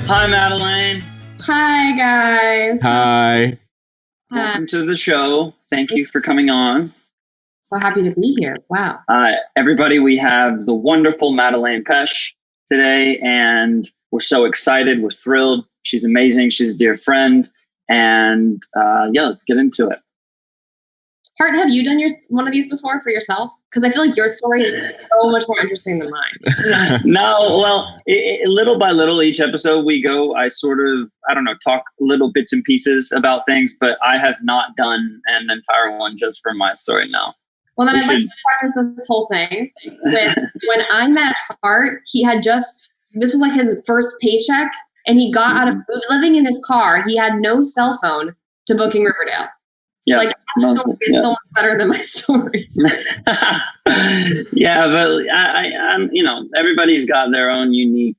Hi, Madelaine. Hi, guys. Hi. Welcome to the show. Thank you for coming on. So happy to be here. Wow. Everybody, we have the wonderful Madelaine Petsch today, and we're so excited. We're thrilled. She's amazing. She's a dear friend. And let's get into it. Hart, have you done one of these before for yourself? Because I feel like your story is so much more interesting than mine. No, well, little by little, each episode we go, I talk little bits and pieces about things, but I have not done an entire one just for my story now. Well, then I'd like to preface this whole thing with when I met Hart, this was like his first paycheck, and he got out of living in his car. He had no cell phone to booking Riverdale. Yeah, like that story is so much better than my story. Yeah, but I'm, everybody's got their own unique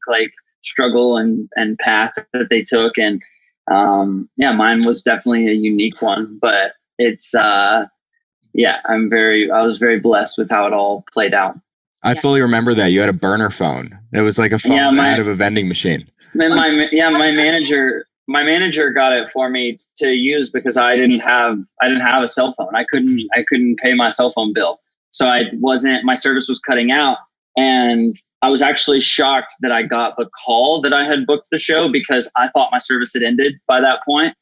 struggle and path that they took, and mine was definitely a unique one. But it's I was very blessed with how it all played out. I fully remember that you had a burner phone. It was like a phone out of a vending machine. My manager got it for me to use because I didn't have a cell phone. I couldn't pay my cell phone bill. So my service was cutting out, and I was actually shocked that I got the call that I had booked the show because I thought my service had ended by that point.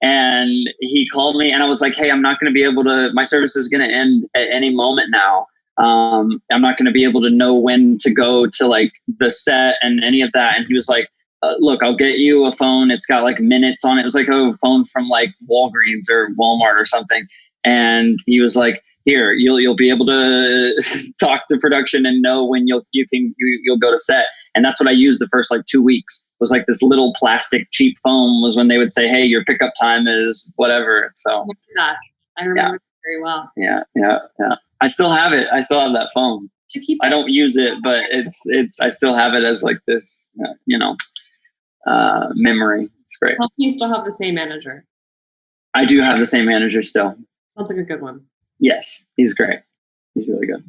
And he called me and I was like, hey, I'm not going to be able to, my service is going to end at any moment now. I'm not going to be able to know when to go to the set and any of that. And he was like, look, I'll get you a phone. It's got minutes on it. It was like a phone from Walgreens or Walmart or something. And he was like, here, you'll be able to talk to production and know when you'll go to set. And that's what I used the first 2 weeks. It was this little plastic cheap phone was when they would say, hey, your pickup time is whatever. So I remember it very well. Yeah. I still have it. I still have that phone. I don't use it, but I still have it as this, memory. It's great. Well, you still have the same manager. I do have the same manager still. Sounds like a good one. Yes, he's great. He's really good.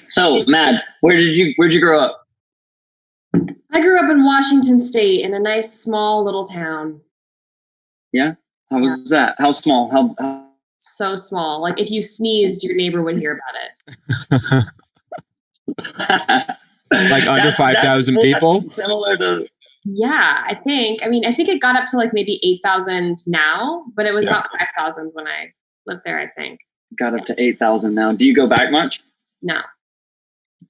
So, Mads, where'd you grow up? I grew up in Washington State in a nice small little town. Yeah? How was that? How small? How So small. If you sneezed, your neighbor would hear about it. Under 5,000 people? Similar to... Yeah, I think. I think it got up to maybe 8,000 now, but it was about 5,000 when I lived there, I think. Got up to 8,000 now. Do you go back much? No.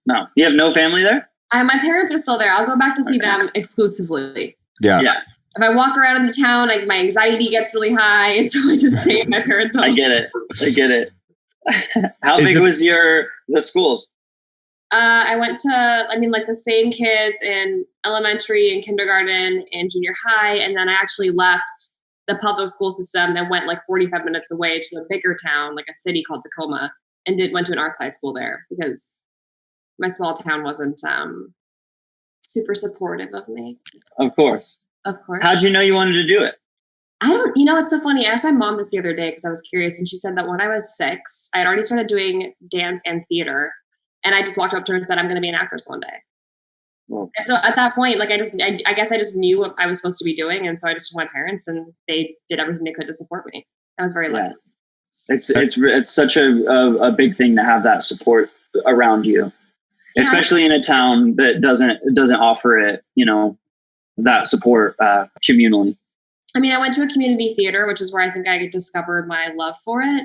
No. You have no family there? My parents are still there. I'll go back to see them exclusively. Yeah. If I walk around in the town, my anxiety gets really high, and so I just stay at my parents' home. I get it. How big was the schools? I went to, the same kids in elementary and kindergarten and junior high, and then I actually left the public school system and went 45 minutes away to a bigger town, a city called Tacoma, and went to an arts high school there because my small town wasn't super supportive of me. Of course. How'd you know you wanted to do it? It's so funny. I asked my mom this the other day because I was curious, and she said that when I was 6, I had already started doing dance and theater, and I just walked up to her and said, I'm going to be an actress one day. Well, and so at that point, I guess I just knew what I was supposed to be doing, and so I just told my parents, and they did everything they could to support me. I was very lucky. It's such a big thing to have that support around you, especially in a town that doesn't offer it, that support communally. I went to a community theater, which is where I think I discovered my love for it,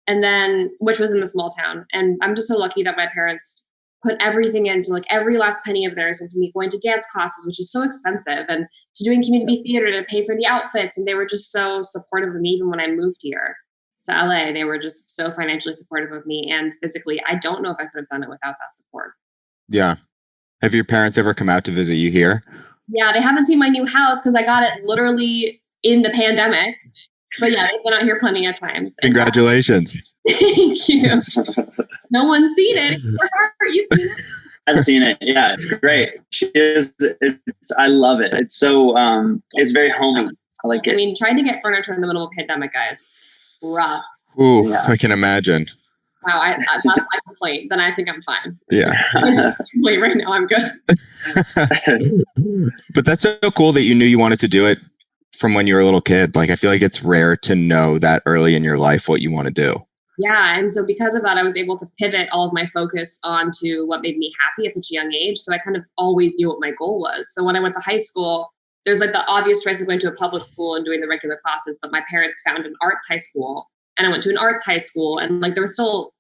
and then which was in the small town. And I'm just so lucky that my parents put everything into every last penny of theirs into me going to dance classes, which is so expensive, and to doing community theater to pay for the outfits. And they were just so supportive of me. Even when I moved here to LA, they were just so financially supportive of me and physically. I don't know if I could have done it without that support. Yeah. Have your parents ever come out to visit you here? Yeah, they haven't seen my new house because I got it literally in the pandemic. But yeah, they've been out here plenty of times. Congratulations. Thank you. No one's seen it. You've seen it? I've seen it. Yeah, it's great. I love it. It's so, it's very homey. I like it. Trying to get furniture in the middle of a pandemic, guys, rough. Ooh, yeah. I can imagine. Wow, that's my complaint. Then I think I'm fine. Yeah. Wait, right now I'm good. But that's so cool that you knew you wanted to do it from when you were a little kid. Like, I feel like it's rare to know that early in your life what you want to do. Yeah, and so because of that, I was able to pivot all of my focus onto what made me happy at such a young age. So I kind of always knew what my goal was. So when I went to high school, there's like the obvious choice of going to a public school and doing the regular classes, but my parents found an arts high school, and I went to an arts high school, and like there was still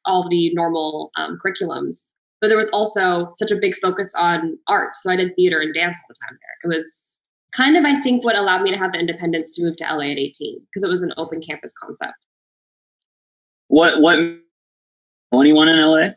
all the normal curriculums, but there was also such a big focus on art. So I did theater and dance all the time there. It was kind of, I think, what allowed me to have the independence to move to LA at 18, because it was an open campus concept. What anyone in LA?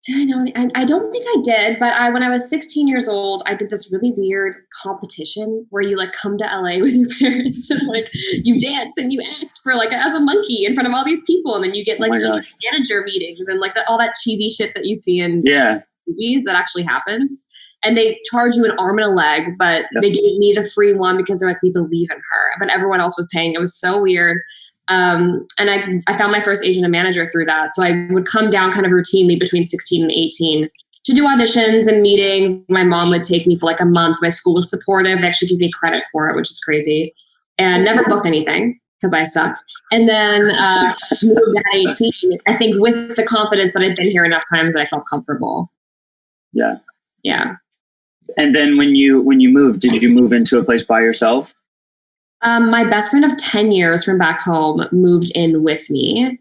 Did I know? I don't think I did, but when I was 16 years old, I did this really weird competition where you like come to LA with your parents and like you dance and you act for like as a monkey in front of all these people, and then you get like manager meetings and like all that cheesy shit that you see in movies that actually happens. And they charge you an arm and a leg, but they gave me the free one because they're like, we believe in her, but everyone else was paying. It was so weird. And I found my first agent and manager through that. So I would come down kind of routinely between 16 and 18 to do auditions and meetings. My mom would take me for like a month. My school was supportive. They actually gave me credit for it, which is crazy. And never booked anything because I sucked. And then moved at 18, I think with the confidence that I'd been here enough times that I felt comfortable. Yeah. Yeah. And then when you moved, did you move into a place by yourself? My best friend of 10 years from back home moved in with me,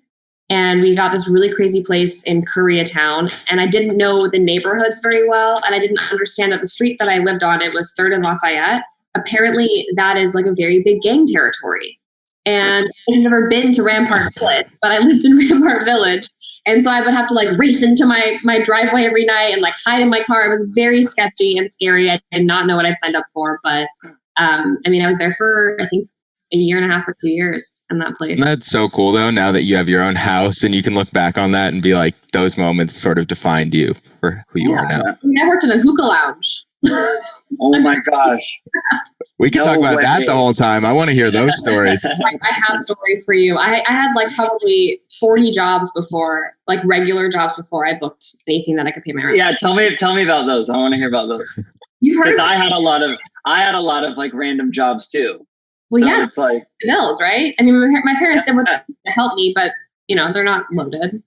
and we got this really crazy place in Koreatown, and I didn't know the neighborhoods very well, and I didn't understand that the street that I lived on, it was 3rd and Lafayette. Apparently that is like a very big gang territory, and I had never been to Rampart Village, but I lived in Rampart Village, and so I would have to like race into my driveway every night and like hide in my car. It was very sketchy and scary. I did not know what I'd signed up for, but I mean, I was there for, I think, a year and a half or 2 years in that place. That's so cool, though, now that you have your own house and you can look back on that and be like, those moments sort of defined you for who you are now. I mean, I worked in a hookah lounge. Oh my gosh. We could talk about that the whole time. I want to hear those stories. I have stories for you. I had like probably 40 jobs before, like regular jobs before I booked anything that I could pay my rent. Yeah, tell me about those. I want to hear about those. You've heard? Because I had a lot of like random jobs too. Well, so yeah, it's like bills, right? I mean, my parents did what to help me, but you know, they're not loaded.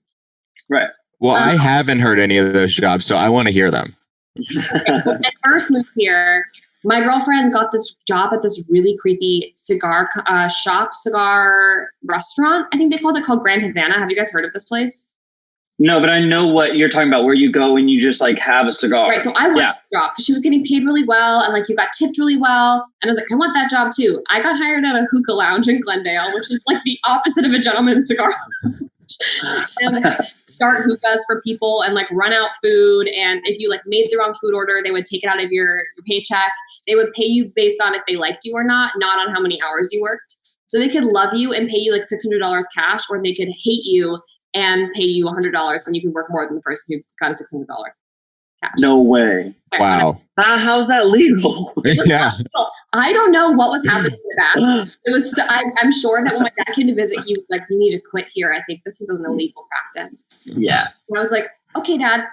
Right. Well, I haven't heard any of those jobs, so I want to hear them. When I first moved here, my girlfriend got this job at this really creepy cigar restaurant. I think they called it, called Grand Havana. Have you guys heard of this place? No, but I know what you're talking about, where you go and you just like have a cigar. Right. So I want that job because she was getting paid really well and like you got tipped really well. And I was like, I want that job too. I got hired at a hookah lounge in Glendale, which is like the opposite of a gentleman's cigar lounge. And start hookahs for people and like run out food. And if you like made the wrong food order, they would take it out of your paycheck. They would pay you based on if they liked you or not on how many hours you worked. So they could love you and pay you like $600 cash, or they could hate you and pay you $100, and you can work more than the person who got a $600 cash. No way. Wow. How's that legal? Yeah. I don't know what was happening with that. It was. I'm sure that when my dad came to visit, he was like, "You need to quit here. I think this is an illegal practice." Yeah. So I was like, "Okay, Dad."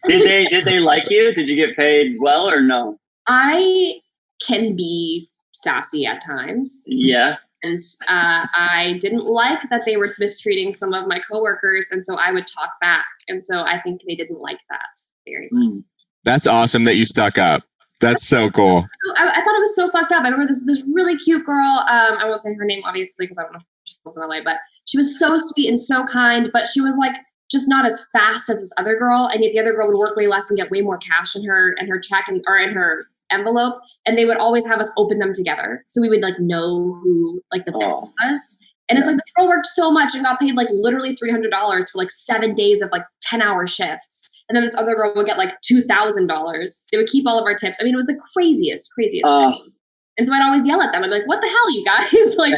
Did they like you? Did you get paid well or no? I can be sassy at times. Yeah. And I didn't like that they were mistreating some of my coworkers, and so I would talk back. And so I think they didn't like that very much. That's awesome that you stuck up. That's so cool. I thought it was so fucked up. I remember this really cute girl. I won't say her name, obviously, because I don't know if she lives in LA, but she was so sweet and so kind, but she was like just not as fast as this other girl. And yet the other girl would work way less and get way more cash in her check or in her envelope, and they would always have us open them together, so we would like know who like the best was. And it's like this girl worked so much and got paid like literally $300 for like 7 days of like 10-hour shifts, and then this other girl would get like $2,000. They would keep all of our tips. I mean, it was the craziest thing. And so I'd always yell at them. I'd be like, "What the hell, you guys? Like,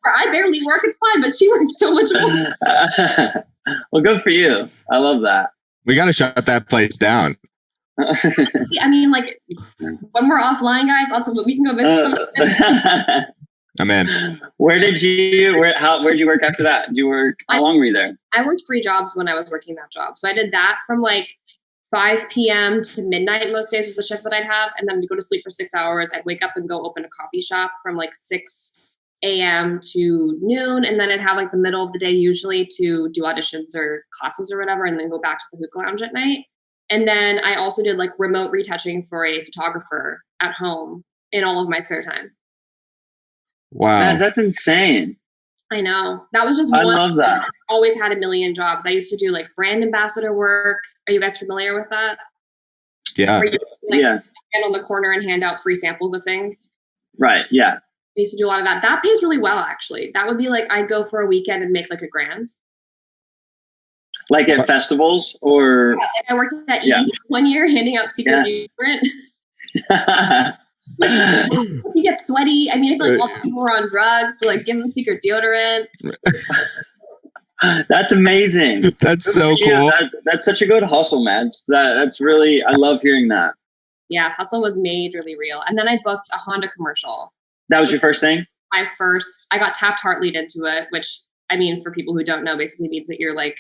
I barely work. It's fine, but she worked so much more." Well, good for you. I love that. We got to shut that place down. I mean, like when we're offline, guys, also we can go visit some. I'm in. Where'd you work after that? How long were you there? I worked 3 jobs when I was working that job. So I did that from like 5 p.m. to midnight most days was the shift that I'd have. And then to go to sleep for 6 hours. I'd wake up and go open a coffee shop from like 6 a.m. to noon. And then I'd have like the middle of the day usually to do auditions or classes or whatever, and then go back to the hookah lounge at night. And then I also did like remote retouching for a photographer at home in all of my spare time. Wow. That's insane. I know. That was just I one. love that. I always had a million jobs. I used to do like brand ambassador work. Are you guys familiar with that? Yeah. Where you, like, Yeah. stand on the corner and hand out free samples of things. Right. Yeah. I used to do a lot of that. That pays really well, actually. That would be like, I'd go for a weekend and make like $1,000. Like at festivals or? Yeah, like I worked at Yeah. East one year handing out secret deodorant. You get sweaty. I mean, I feel like all the people were on drugs, so like give them secret deodorant. That's amazing. That's so Yeah, cool. that's such a good hustle, man. That's really, I love hearing that. Yeah, hustle was majorly real. And then I booked a Honda commercial. That was your first thing? I got Taft-Hartley'd into it, which, I mean, for people who don't know, basically means that you're like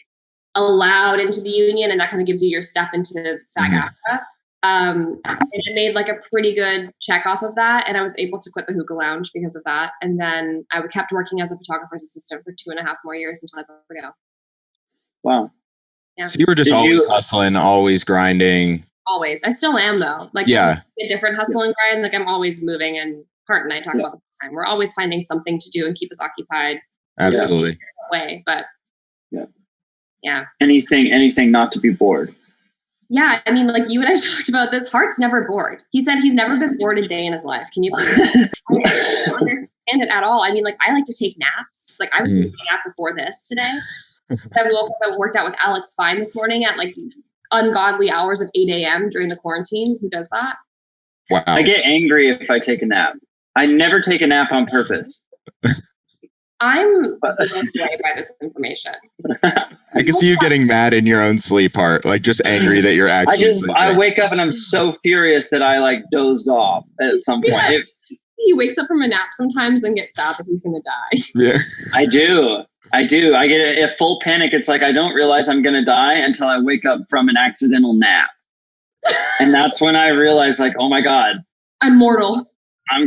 allowed into the union, and that kind of gives you your step into SAG-AFTRA. And I made like a pretty good check off of that, and I was able to quit the hookah lounge because of that. And then I kept working as a photographer's assistant for 2.5 more years until I let go. Wow. Yeah. So you were just always hustling, always grinding. Always. I still am though. Like a different hustle and grind. Like I'm always moving, and Hart and I talk about this all the time. We're always finding something to do and keep us occupied. Absolutely. Way, but yeah. Anything not to be bored. Yeah, I mean, like you and I talked about this. Hart's never bored. He said he's never been bored a day in his life. Can you believe it? I don't understand it at all. I mean, like I like to take naps. Like I was taking a nap before this today. I woke up and worked out with Alex Fine this morning at like ungodly hours of 8 a.m. during the quarantine. Who does that? Wow. I get angry if I take a nap. I never take a nap on purpose. I'm blown away by this information. I can see you getting mad in your own sleep, Hart. Like just angry that you're actually I wake up and I'm so furious that I like dozed off at some point. Yeah. He wakes up from a nap sometimes and gets sad that he's going to die. Yeah. I do. I get a full panic. It's like I don't realize I'm going to die until I wake up from an accidental nap. And that's when I realize like, oh my God. I'm mortal.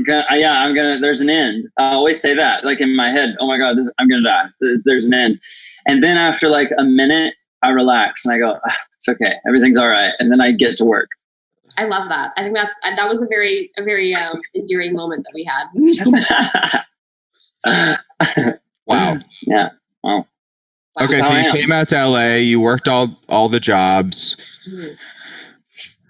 There's an end. I always say that, like in my head, oh my God, I'm going to die. There's an end. And then after like a minute, I relax and I go, it's okay. Everything's all right. And then I get to work. I love that. I think that was a very endearing moment that we had. Wow. Yeah. Wow. Okay. So you came out to LA, you worked all the jobs. Mm-hmm.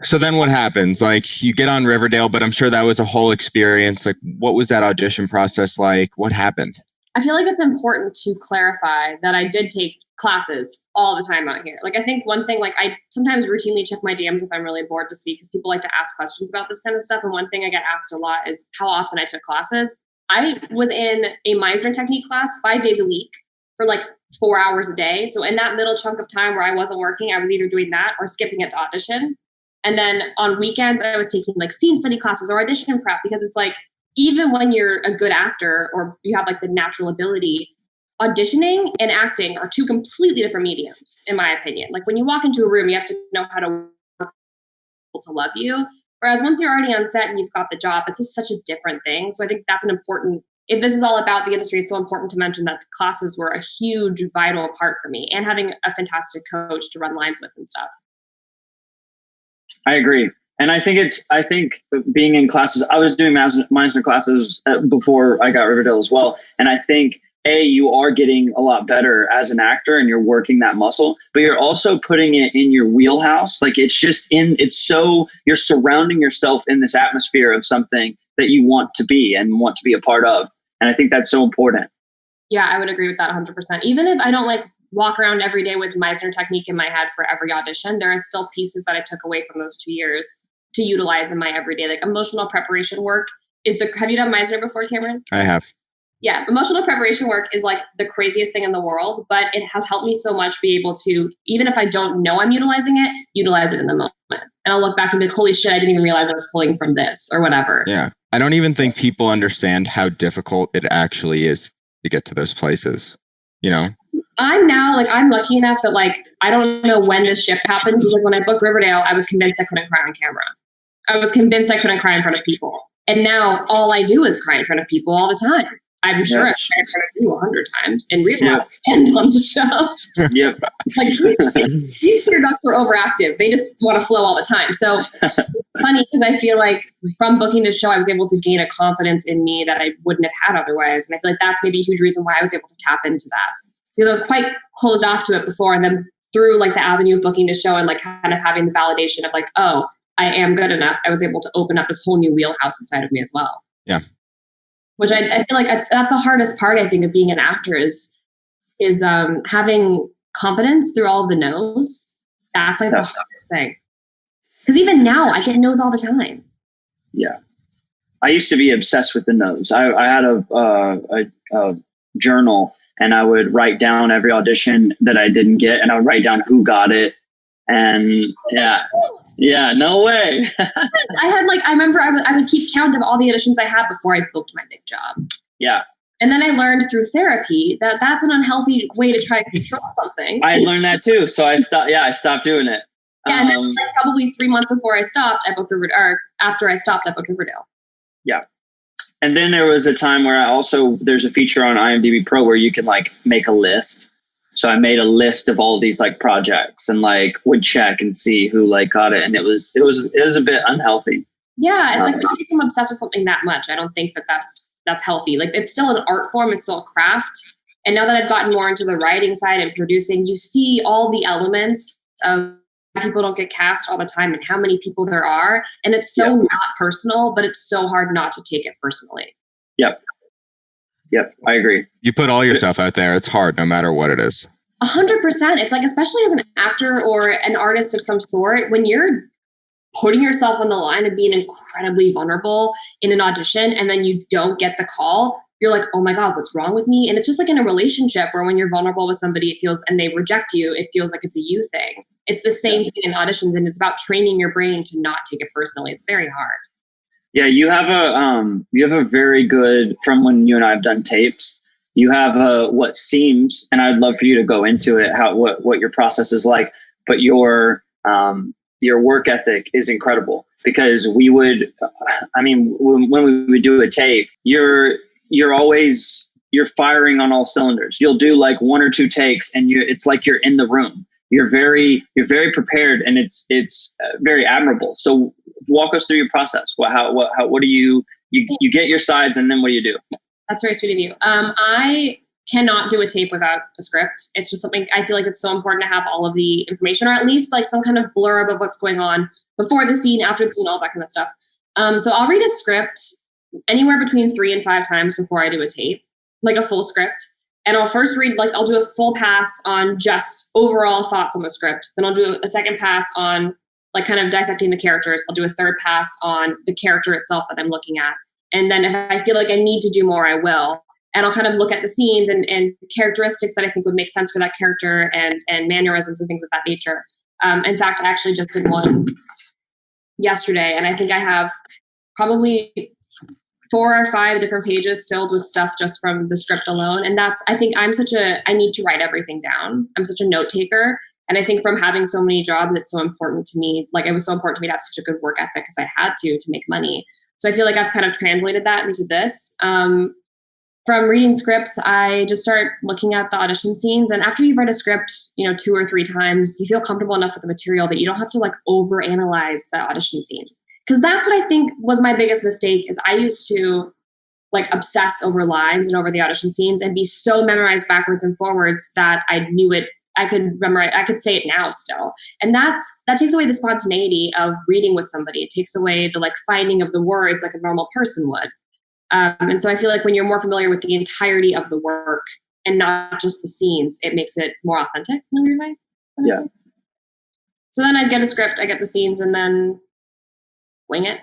So then what happens? Like you get on Riverdale, but I'm sure that was a whole experience. Like what was that audition process like? What happened? I feel like it's important to clarify that I did take classes all the time out here. Like I think one thing, like I sometimes routinely check my DMs if I'm really bored to see, because people like to ask questions about this kind of stuff. And one thing I get asked a lot is how often I took classes. I was in a Meisner technique class 5 days a week for like 4 hours a day. So in that middle chunk of time where I wasn't working, I was either doing that or skipping it to audition. And then on weekends, I was taking like scene study classes or audition prep, because it's like, even when you're a good actor or you have like the natural ability, auditioning and acting are two completely different mediums, in my opinion. Like when you walk into a room, you have to know how to work to love you. Whereas once you're already on set and you've got the job, it's just such a different thing. So I think that's an important, if this is all about the industry, it's so important to mention that the classes were a huge, vital part for me, and having a fantastic coach to run lines with and stuff. I agree. And I think being in classes, I was doing Meisner classes before I got Riverdale as well. And I think, you are getting a lot better as an actor and you're working that muscle, but you're also putting it in your wheelhouse. Like you're surrounding yourself in this atmosphere of something that you want to be and want to be a part of. And I think that's so important. Yeah, I would agree with that 100%. Even if I don't like walk around every day with Meisner technique in my head for every audition, there are still pieces that I took away from those 2 years to utilize in my everyday. Like emotional preparation work have you done Meisner before, Cameron? I have. Yeah, emotional preparation work is like the craziest thing in the world, but it has helped me so much be able to, even if I don't know I'm utilizing it in the moment. And I'll look back and be like, holy shit, I didn't even realize I was pulling from this or whatever. Yeah. I don't even think people understand how difficult it actually is to get to those places, you know? I'm lucky enough that like, I don't know when this shift happened, because when I booked Riverdale, I was convinced I couldn't cry on camera. I was convinced I couldn't cry in front of people. And now all I do is cry in front of people all the time. I'm sure I've cried in front of you 100 times in real life and on the show. Yep. Like these tear ducts are overactive. They just want to flow all the time. So it's funny because I feel like from booking this show, I was able to gain a confidence in me that I wouldn't have had otherwise. And I feel like that's maybe a huge reason why I was able to tap into that. Because I was quite closed off to it before. And then through like the avenue of booking the show and like kind of having the validation of like, oh, I am good enough, I was able to open up this whole new wheelhouse inside of me as well. Yeah. Which I feel like that's the hardest part, I think, of being an actor is having confidence through all of the no's. That's like the hardest thing. Because even now, I get no's all the time. Yeah. I used to be obsessed with the no's. I had a journal, and I would write down every audition that I didn't get, and I would write down who got it. And yeah, no way. I remember I would keep count of all the auditions I had before I booked my big job. Yeah. And then I learned through therapy that that's an unhealthy way to try to control something. I learned that too. So I stopped doing it. Yeah, and then like probably 3 months before I stopped, I booked Riverdale, or after I stopped, I booked Riverdale. Yeah. And then there was a time where there's a feature on IMDb Pro where you can like make a list. So I made a list of all these like projects and like would check and see who like got it. And it was a bit unhealthy. Yeah. It's like when you become obsessed with something that much, I don't think that's healthy. Like it's still an art form. It's still a craft. And now that I've gotten more into the writing side and producing, you see all the elements of people don't get cast all the time and how many people there are. And it's so not personal, but it's so hard not to take it personally. Yep. I agree. You put all yourself out there. It's hard no matter what it is. 100%. It's like, especially as an actor or an artist of some sort, when you're putting yourself on the line and being incredibly vulnerable in an audition and then you don't get the call, you're like, oh my God, what's wrong with me? And it's just like in a relationship where when you're vulnerable with somebody, and they reject you, it feels like it's a you thing. It's the same thing in auditions, and it's about training your brain to not take it personally. It's very hard. Yeah, you have a very good, from when you and I have done tapes, you have what seems, and I'd love for you to go into it, what your process is like, but your work ethic is incredible, because we would, when we would do a tape, you're firing on all cylinders. You'll do like 1 or 2 takes and it's like you're in the room. You're very prepared, and it's very admirable. So walk us through your process. What do you get your sides, and then what do you do? That's very sweet of you. I cannot do a tape without a script. It's just something I feel like it's so important to have all of the information, or at least like some kind of blurb of what's going on before the scene, after the scene, all that kind of stuff. So I'll read a script anywhere between 3 and 5 times before I do a tape, like a full script. And I'll first read, I'll do a full pass on just overall thoughts on the script. Then I'll do a second pass on kind of dissecting the characters. I'll do a third pass on the character itself that I'm looking at. And then if I feel like I need to do more, I will. And I'll kind of look at the scenes and characteristics that I think would make sense for that character, and mannerisms and things of that nature. In fact, I actually just did one yesterday, and I think I have probably 4 or 5 different pages filled with stuff just from the script alone. And I think I need to write everything down. I'm such a note taker. And I think from having so many jobs, it's so important to me. It was so important to me to have such a good work ethic, because I had to make money. So I feel like I've kind of translated that into this. From reading scripts, I just start looking at the audition scenes. And after you've read a script, 2 or 3 times, you feel comfortable enough with the material that you don't have to overanalyze the audition scene. Because that's what I think was my biggest mistake, is I used to obsess over lines and over the audition scenes and be so memorized backwards and forwards that I knew it. I could memorize. I could say it now still. And that takes away the spontaneity of reading with somebody. It takes away the finding of the words like a normal person would. And so I feel like when you're more familiar with the entirety of the work and not just the scenes, it makes it more authentic in a weird way. Yeah. So then I'd get a script, I get the scenes, and then wing it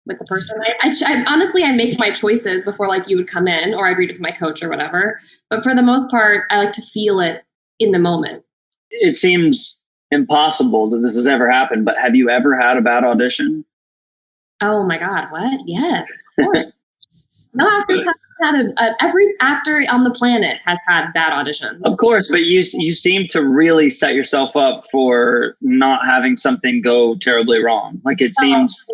with the person. I honestly, I make my choices before you would come in, or I'd read it with my coach or whatever. But for the most part, I like to feel it in the moment. It seems impossible that this has ever happened, but have you ever had a bad audition? Oh my God, what? Yes, of course. No actor has had every actor on the planet has had bad auditions. Of course, but you seem to really set yourself up for not having something go terribly wrong. Like it seems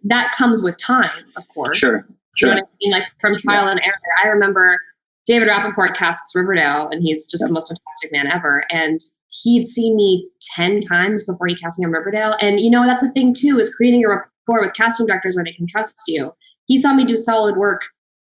that comes with time, of course. Sure. You know what I mean? Like from trial and error. I remember David Rappaport casts Riverdale, and he's just the most fantastic man ever. And he'd seen me 10 times before he cast me on Riverdale. And that's the thing too, is creating a rapport with casting directors where they can trust you. He saw me do solid work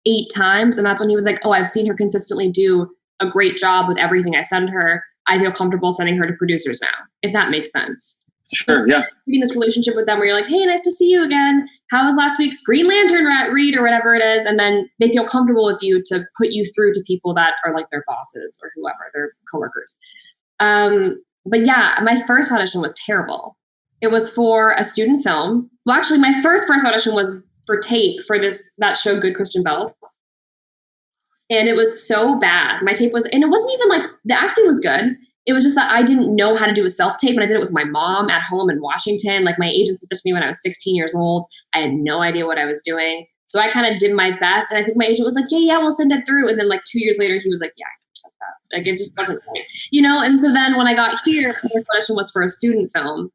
8 times, and that's when he was like, oh, I've seen her consistently do a great job with everything I send her. I feel comfortable sending her to producers now, if that makes sense. Sure, yeah. Creating this relationship with them where you're like, hey, nice to see you again. How was last week's Green Lantern read or whatever it is? And then they feel comfortable with you to put you through to people that are like their bosses or whoever, their coworkers. But yeah, my first audition was terrible. It was for a student film. Well, actually, my first audition was for tape for that show Good Christian Bells. And it was so bad. My tape was, and it wasn't even like, the acting was good. It was just that I didn't know how to do a self-tape, and I did it with my mom at home in Washington. Like my agent said this to me when I was 16 years old. I had no idea what I was doing. So I kind of did my best. And I think my agent was like, yeah, we'll send it through. And then like 2 years later, he was like, yeah, I can accept that. Like it just wasn't right. And so then when I got here, the first audition was for a student film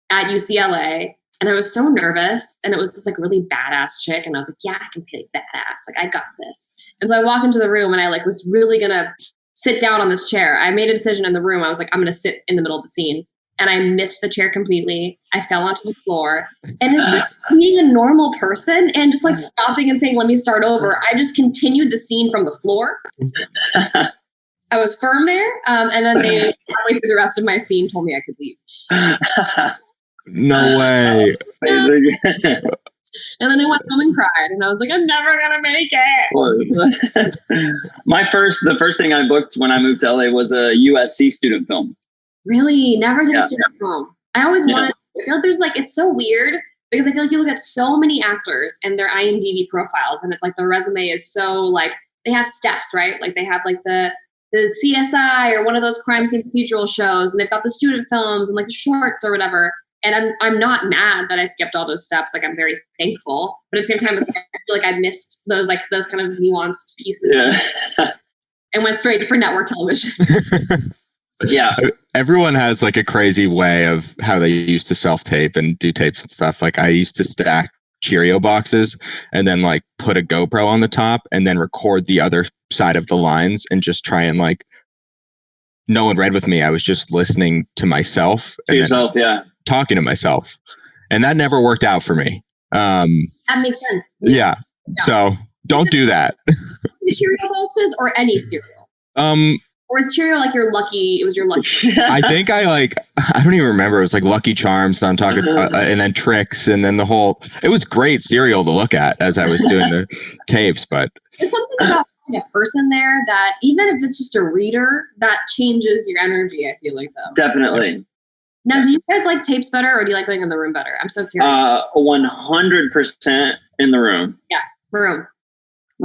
at UCLA. And I was so nervous. And it was this like really badass chick. And I was like, yeah, I can play badass. Like I got this. And so I walk into the room and I like was really going to sit down on this chair. I made a decision in the room. I was like, I'm going to sit in the middle of the scene. And I missed the chair completely. I fell onto the floor. And instead of being a normal person and just like stopping and saying, let me start over, I just continued the scene from the floor. I was firm there. And then they, halfway through the rest of my scene, told me I could leave. No way. And then I went home and cried, and I was like, I'm never gonna make it. The first thing I booked when I moved to LA was a USC student film. Really? Never did a student film. I always wanted, I feel like there's like, it's so weird because I feel like you look at so many actors and their IMDb profiles, and it's like their resume is so like, they have steps, right? Like they have like the CSI or one of those crime scene procedural shows, and they've got the student films and like the shorts or whatever. And I'm not mad that I skipped all those steps. Like I'm very thankful, but at the same time, I feel like I missed those kind of nuanced pieces. Yeah. And went straight for network television. Yeah. Everyone has like a crazy way of how they used to self-tape and do tapes and stuff. Like I used to stack Cheerio boxes and then like put a GoPro on the top and then record the other side of the lines and just try and like, no one read with me. I was just listening to myself. To yourself, yeah. Talking to myself. And that never worked out for me. That makes sense. Yeah. So don't do that. The Cheerio boxes or any cereal? Or is Cheerio like your lucky? It was your lucky. I think I don't even remember. It was like Lucky Charms. I'm talking, and then Tricks, and then it was great cereal to look at as I was doing the tapes. But there's something about a person there that even if it's just a reader, that changes your energy. I feel like though. Definitely. Now, do you guys like tapes better, or do you like going in the room better? I'm so curious. 100% in the room. Yeah, room.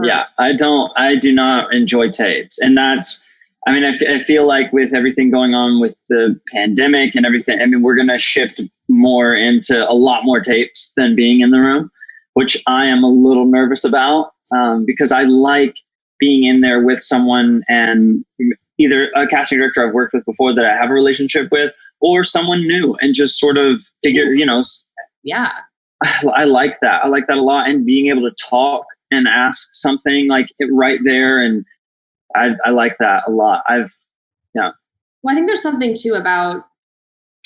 Yeah, I do not enjoy tapes, and that's. I mean, I feel like with everything going on with the pandemic and everything, I mean, we're going to shift more into a lot more tapes than being in the room, which I am a little nervous about because I like being in there with someone and either a casting director I've worked with before that I have a relationship with or someone new and just sort of figure, Yeah. I like that. I like that a lot. And being able to talk and ask something like it right there. And I like that a lot. Well, I think there's something too about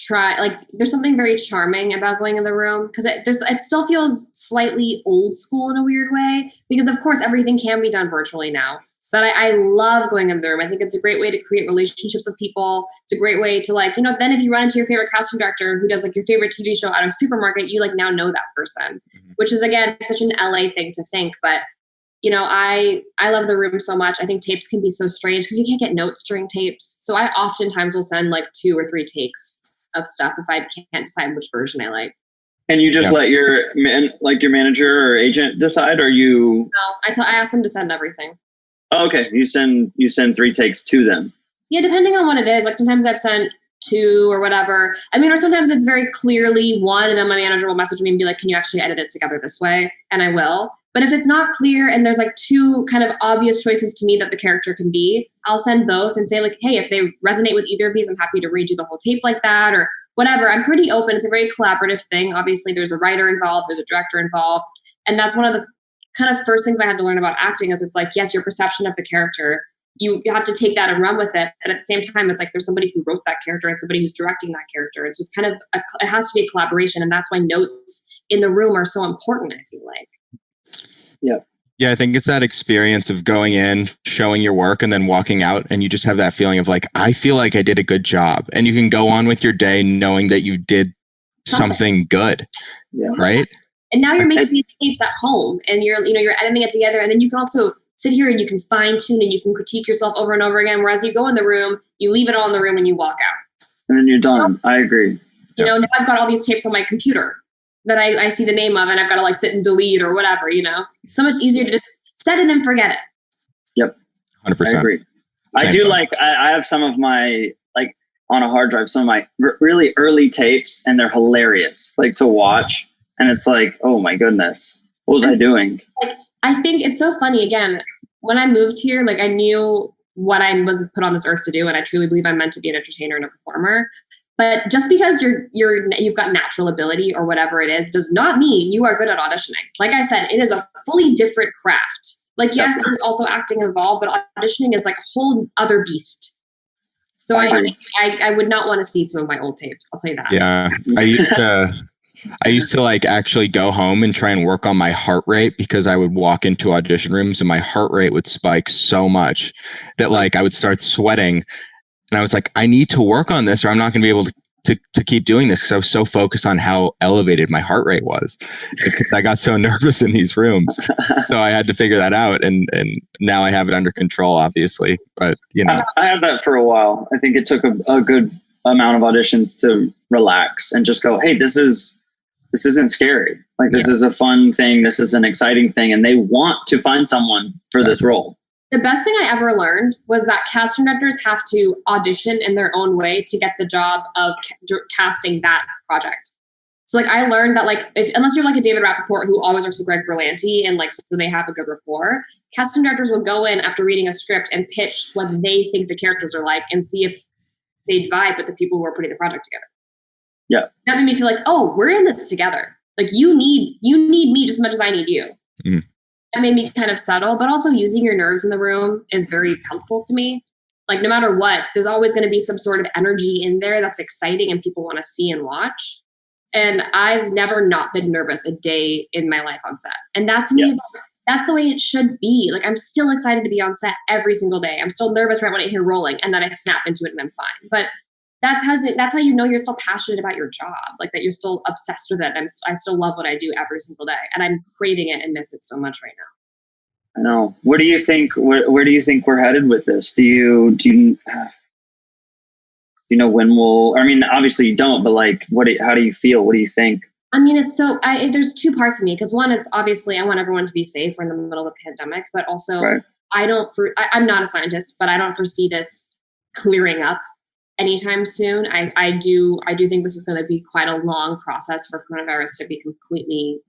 there's something very charming about going in the room because it still feels slightly old school in a weird way because of course everything can be done virtually now. But I love going in the room. I think it's a great way to create relationships with people. It's a great way to then if you run into your favorite casting director who does like your favorite TV show out of a supermarket, you like now know that person, which is again such an LA thing to think. But I love the room so much. I think tapes can be so strange because you can't get notes during tapes. So I oftentimes will send like 2 or 3 takes of stuff if I can't decide which version I like. And you just let your manager or agent decide, or you? No, I ask them to send everything. Oh, okay, you send 3 takes to them. Yeah, depending on what it is. Like sometimes I've sent 2 or whatever. I mean, or sometimes it's very clearly 1, and then my manager will message me and be like, can you actually edit it together this way? And I will. But if it's not clear and there's like 2 kind of obvious choices to me that the character can be, I'll send both and say like, hey, if they resonate with either of these, I'm happy to redo the whole tape like that or whatever. I'm pretty open. It's a very collaborative thing. Obviously, there's a writer involved, there's a director involved. And that's one of the kind of first things I had to learn about acting is it's like, yes, your perception of the character, you have to take that and run with it. And at the same time, it's like there's somebody who wrote that character and somebody who's directing that character. And so it's kind of, it has to be a collaboration. And that's why notes in the room are so important, I feel like. Yeah. Yeah, I think it's that experience of going in, showing your work, and then walking out, and you just have that feeling of like, I feel like I did a good job. And you can go on with your day knowing that you did something good, right? And now you're making these tapes at home, and you're editing it together, and then you can also sit here and you can fine tune and you can critique yourself over and over again. Whereas you go in the room, you leave it all in the room, and you walk out. And then you're done. I agree. Now I've got all these tapes on my computer that I see the name of, and I've got to like sit and delete or whatever, so much easier to just set it and forget it. Yep. 100%. I agree. I do like, I have some of my, like on a hard drive, some of my really early tapes, and they're hilarious, like to watch. And it's like, oh my goodness, what was I doing? Like, I think it's so funny. Again, when I moved here, like I knew what I was put on this earth to do. And I truly believe I'm meant to be an entertainer and a performer. But just because you've got natural ability or whatever it is, does not mean you are good at auditioning. Like I said, it is a fully different craft. Like, yes, there's also acting involved, but auditioning is like a whole other beast. So I would not want to see some of my old tapes. I'll tell you that. Yeah. I used to like actually go home and try and work on my heart rate, because I would walk into audition rooms and my heart rate would spike so much that like I would start sweating. And I was like, I need to work on this or I'm not going to be able to keep doing this, because I was so focused on how elevated my heart rate was. Because I got so nervous in these rooms. So I had to figure that out. And now I have it under control, obviously. But, I had that for a while. I think it took a good amount of auditions to relax and just go, hey, this isn't scary. Like, this is a fun thing. This is an exciting thing. And they want to find someone for this role. The best thing I ever learned was that casting directors have to audition in their own way to get the job of casting that project. So like I learned that like unless you're like a David Rappaport who always works with Greg Berlanti and like so they have a good rapport, casting directors will go in after reading a script and pitch what they think the characters are like and see if they vibe with the people who are putting the project together. Yeah. That made me feel like, oh, we're in this together. Like you need me just as much as I need you. Mm. That made me kind of subtle, but also using your nerves in the room is very helpful to me. Like no matter what, there's always going to be some sort of energy in there that's exciting and people want to see and watch. And I've never not been nervous a day in my life on set. And that to me is like, that's the way it should be. Like I'm still excited to be on set every single day. I'm still nervous right when I hear rolling and then I snap into it and I'm fine. But that's how you know you're still passionate about your job, like that you're still obsessed with it. I still love what I do every single day, and I'm craving it and miss it so much right now. I know. What do you think? Where do you think we're headed with this? Do you know when we'll? I mean, obviously you don't, but like, how do you feel? What do you think? I mean, it's so. There's two parts of me because one, it's obviously I want everyone to be safe. We're in the middle of a pandemic, but also I'm not a scientist, but I don't foresee this clearing up anytime soon. I do think this is going to be quite a long process for coronavirus to be completely,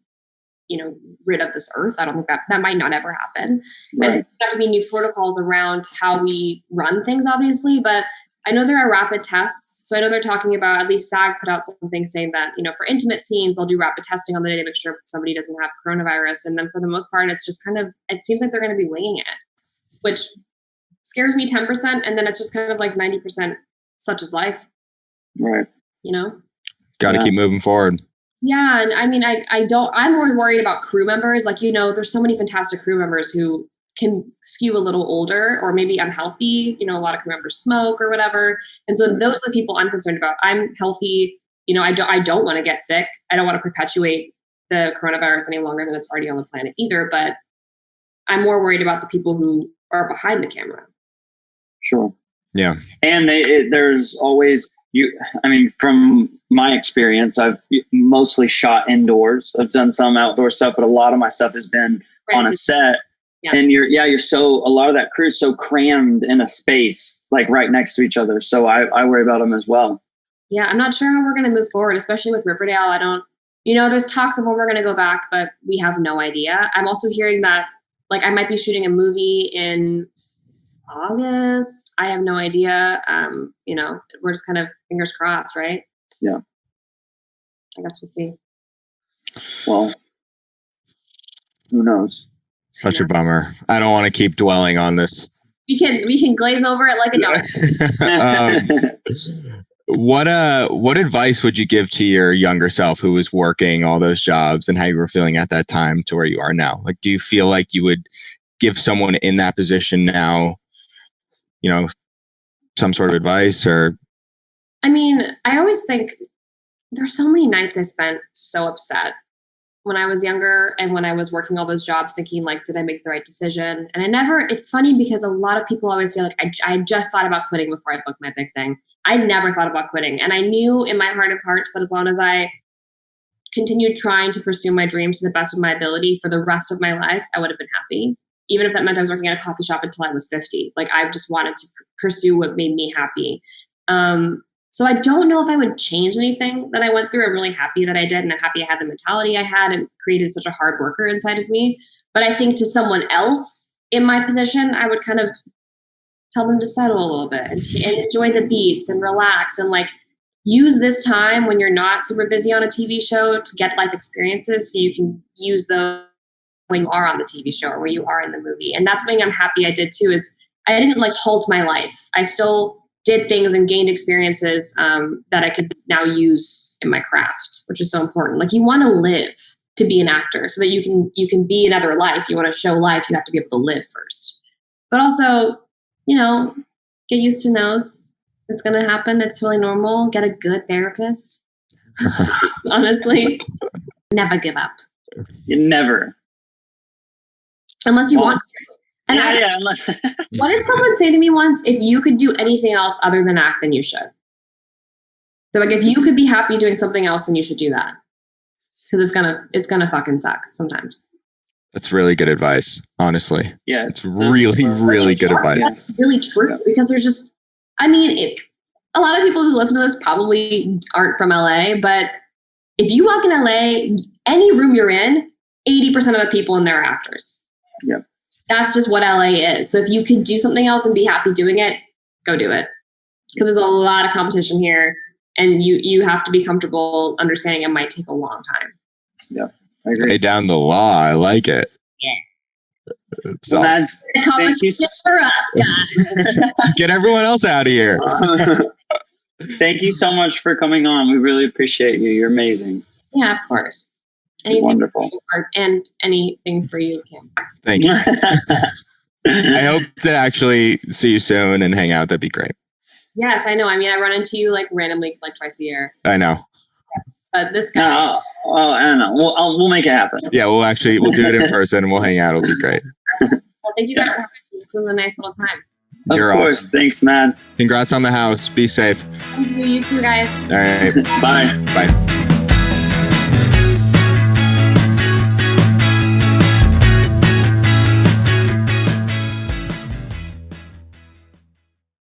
rid of this earth. I don't think that might not ever happen. Right. And there have to be new protocols around how we run things, obviously, but I know there are rapid tests. So I know they're talking about, at least SAG put out something saying that, for intimate scenes, they'll do rapid testing on the day to make sure somebody doesn't have coronavirus. And then for the most part, it's just it seems like they're going to be winging it, which scares me 10%. And then it's just kind of like 90%. Such is life. Right. Got to keep moving forward. Yeah. And I mean, I'm more worried about crew members. Like, there's so many fantastic crew members who can skew a little older or maybe unhealthy. A lot of crew members smoke or whatever. And so those are the people I'm concerned about. I'm healthy. I don't want to get sick. I don't want to perpetuate the coronavirus any longer than it's already on the planet either. But I'm more worried about the people who are behind the camera. Sure. Yeah. And there's always from my experience, I've mostly shot indoors. I've done some outdoor stuff, but a lot of my stuff has been on a set. Yeah. And you're so, a lot of that crew is so crammed in a space, like right next to each other. So I worry about them as well. Yeah, I'm not sure how we're going to move forward, especially with Riverdale. I don't, there's talks of when we're going to go back, but we have no idea. I'm also hearing that, like, I might be shooting a movie in August. I have no idea. We're just kind of fingers crossed, right? Yeah. I guess we'll see. Well, who knows? Such a bummer. I don't want to keep dwelling on this. We can glaze over it like a dog. What advice would you give to your younger self who was working all those jobs and how you were feeling at that time to where you are now? Like, do you feel like you would give someone in that position now, some sort of advice? Or I mean, I always think there's so many nights I spent so upset when I was younger and when I was working all those jobs thinking, like, did I make the right decision? And it's funny because a lot of people always say, like, I just thought about quitting before I booked my big thing. I never thought about quitting. And I knew in my heart of hearts that as long as I continued trying to pursue my dreams to the best of my ability for the rest of my life, I would have been happy. Even if that meant I was working at a coffee shop until I was 50. Like, I just wanted to pursue what made me happy. So I don't know if I would change anything that I went through. I'm really happy that I did, and I'm happy I had the mentality I had and created such a hard worker inside of me. But I think to someone else in my position, I would kind of tell them to settle a little bit and enjoy the beats and relax and, like, use this time when you're not super busy on a TV show to get life experiences so you can use those when you are on the TV show or where you are in the movie. And that's something I'm happy I did too, is I didn't, like, halt my life. I still did things and gained experiences that I could now use in my craft, which is so important. Like, you want to live to be an actor so that you can be another life. You want to show life, you have to be able to live first. But also, get used to no's. It's going to happen. It's really normal. Get a good therapist. Honestly, never give up. You never. Unless you want to. And what did someone say to me once? If you could do anything else other than act, then you should. So, like, if you could be happy doing something else, then you should do that. Because it's gonna fucking suck sometimes. That's really good advice, honestly. Yeah. It's really, really good advice. That's really true, because there's just, a lot of people who listen to this probably aren't from LA, but if you walk in LA, any room you're in, 80% of the people in there are actors. Yep. That's just what LA is. So if you could do something else and be happy doing it, go do it. Because there's a lot of competition here, and you have to be comfortable understanding it might take a long time. Yeah, I agree. Lay down the law. I like it. Yeah. It's awesome. Thank you for us, guys. Get everyone else out of here. Thank you so much for coming on. We really appreciate you. You're amazing. Yeah, of course. Anything Wonderful. And anything for you, Kim. Thank you. I hope to actually see you soon and hang out. That'd be great. Yes, I know. I run into you, like, randomly, like, twice a year. I know. Yes. But this guy. I don't know. We'll make it happen. Yeah, we'll do it in person and we'll hang out. It'll be great. Well, thank you guys for having me. This was a nice little time. You're of course. awesome. Thanks, Matt. Congrats on the house. Be safe. Thank you. You too, guys. All right. Bye. Bye.